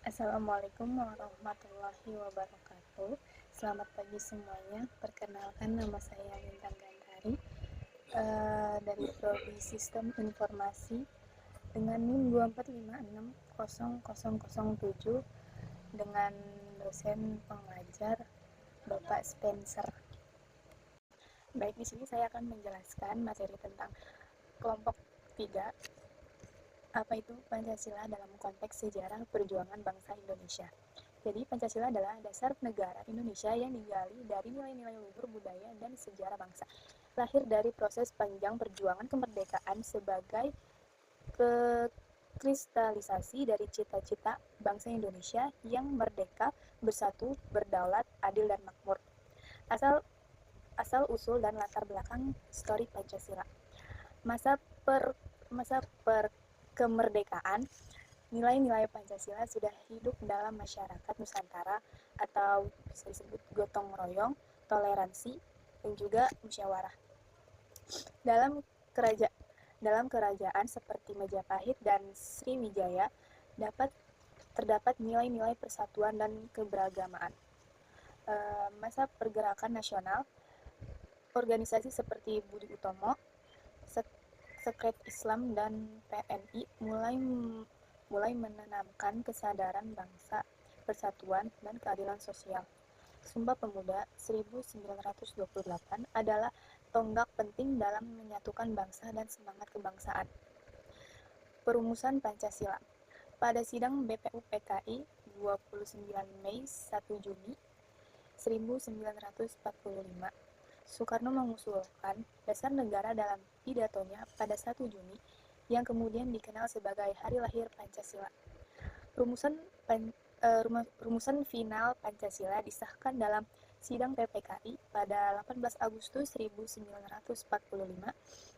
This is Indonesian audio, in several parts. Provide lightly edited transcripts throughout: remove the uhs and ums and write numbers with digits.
Assalamualaikum warahmatullahi wabarakatuh. Selamat pagi semuanya. Perkenalkan, nama saya Intan Gandari dari Prodi Sistem Informasi dengan NIM 245600007 dengan dosen pengajar Bapak Spencer. Baik, di sini saya akan menjelaskan materi tentang kelompok 3. Apa itu Pancasila dalam konteks sejarah perjuangan bangsa Indonesia? Jadi, Pancasila adalah dasar negara Indonesia yang digali dari nilai-nilai luhur budaya dan sejarah bangsa. Lahir dari proses panjang perjuangan kemerdekaan sebagai kekristalisasi dari cita-cita bangsa Indonesia yang merdeka, bersatu, berdaulat, adil, dan makmur. Asal usul dan latar belakang histori Pancasila. Masa per kemerdekaan, nilai-nilai Pancasila sudah hidup dalam masyarakat Nusantara atau bisa disebut gotong royong, toleransi, dan juga musyawarah. Dalam kerajaan seperti Majapahit dan Sriwijaya terdapat nilai-nilai persatuan dan keberagamaan. Masa pergerakan nasional, organisasi seperti Budi Utomo, Sekret Islam, dan PNI mulai menanamkan kesadaran bangsa, persatuan, dan keadilan sosial. Sumpah Pemuda 1928 adalah tonggak penting dalam menyatukan bangsa dan semangat kebangsaan. Perumusan Pancasila. Pada sidang BPU PKI 29 Mei 1 Juni 1945, Soekarno mengusulkan dasar negara dalam pidatonya pada 1 Juni yang kemudian dikenal sebagai Hari Lahir Pancasila. Rumusan final Pancasila disahkan dalam sidang PPKI pada 18 Agustus 1945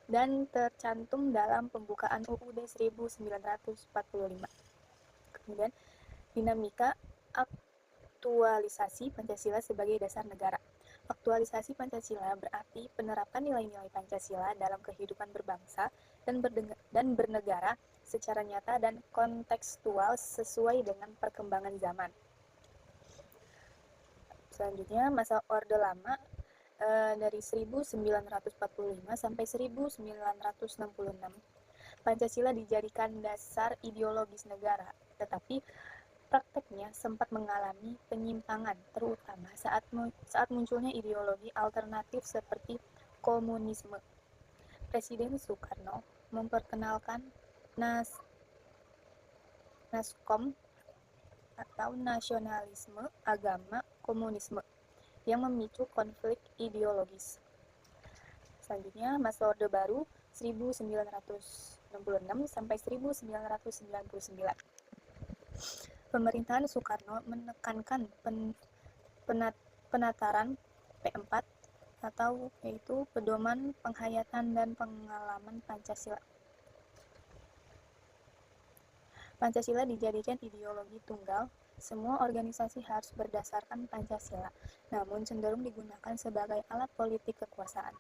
dan tercantum dalam pembukaan UUD 1945. Kemudian, dinamika aktualisasi Pancasila sebagai dasar negara. Aktualisasi Pancasila berarti penerapan nilai-nilai Pancasila dalam kehidupan berbangsa dan bernegara secara nyata dan kontekstual sesuai dengan perkembangan zaman. Selanjutnya, masa Orde Lama dari 1945 sampai 1966. Pancasila dijadikan dasar ideologis negara, tetapi prakteknya sempat mengalami penyimpangan, terutama saat munculnya ideologi alternatif seperti komunisme. Presiden Soekarno memperkenalkan NASKOM atau nasionalisme agama komunisme yang memicu konflik ideologis. Selanjutnya, masa Orde Baru 1966 sampai 1999. Pemerintahan Soekarno menekankan penataran P4 atau yaitu pedoman penghayatan dan pengalaman Pancasila. Pancasila dijadikan ideologi tunggal, semua organisasi harus berdasarkan Pancasila, namun cenderung digunakan sebagai alat politik kekuasaan.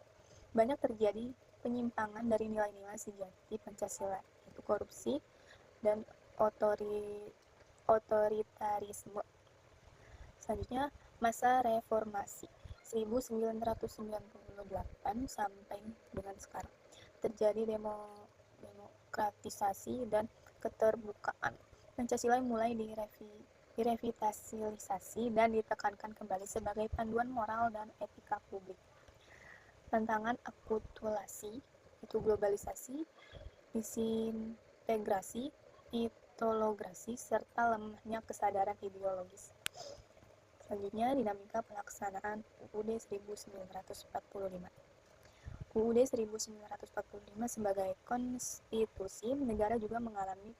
Banyak terjadi penyimpangan dari nilai-nilai sejati Pancasila, yaitu korupsi dan otoritarisme. Selanjutnya, masa reformasi 1998 sampai dengan sekarang. Terjadi demokratisasi dan keterbukaan. Pancasila mulai direvitalisasi dan ditekankan kembali sebagai panduan moral dan etika publik. Tantangan akulturasi itu globalisasi, disintegrasi, ideologi, serta lemahnya kesadaran ideologis. Selanjutnya, dinamika pelaksanaan UUD 1945. UUD 1945 sebagai konstitusi negara juga mengalami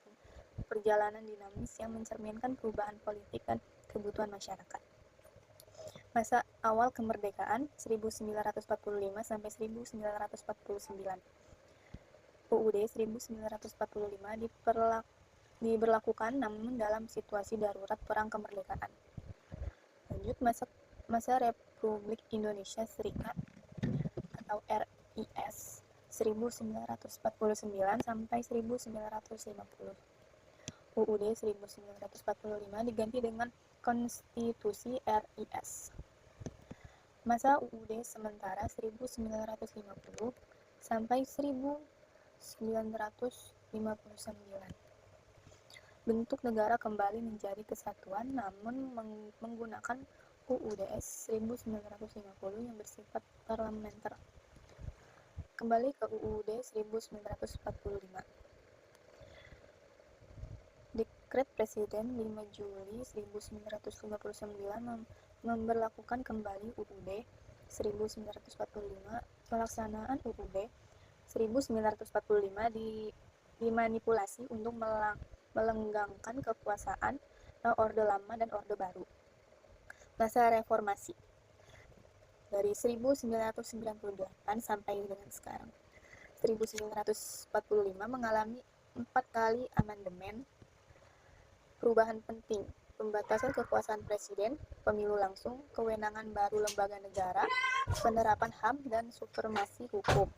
perjalanan dinamis yang mencerminkan perubahan politik dan kebutuhan masyarakat. Masa awal kemerdekaan 1945 sampai 1949. UUD 1945 diberlakukan namun dalam situasi darurat perang kemerdekaan. Lanjut, masa Republik Indonesia Serikat atau RIS 1949 sampai 1950. UUD 1945 diganti dengan Konstitusi RIS. Masa UUD sementara 1950 sampai 1959. Bentuk negara kembali menjadi kesatuan namun menggunakan UUDS 1950 yang bersifat parlementer. Kembali ke UUD 1945. Dekret Presiden 5 Juli 1959 memberlakukan kembali UUD 1945. Pelaksanaan UUD 1945 dimanipulasi untuk melenggangkan kekuasaan Orde Lama dan Orde Baru. Masa reformasi dari 1998 sampai dengan sekarang. 1945 mengalami 4 kali amandemen. Perubahan penting: pembatasan kekuasaan presiden, pemilu langsung, kewenangan baru lembaga negara, penerapan HAM, dan supremasi hukum.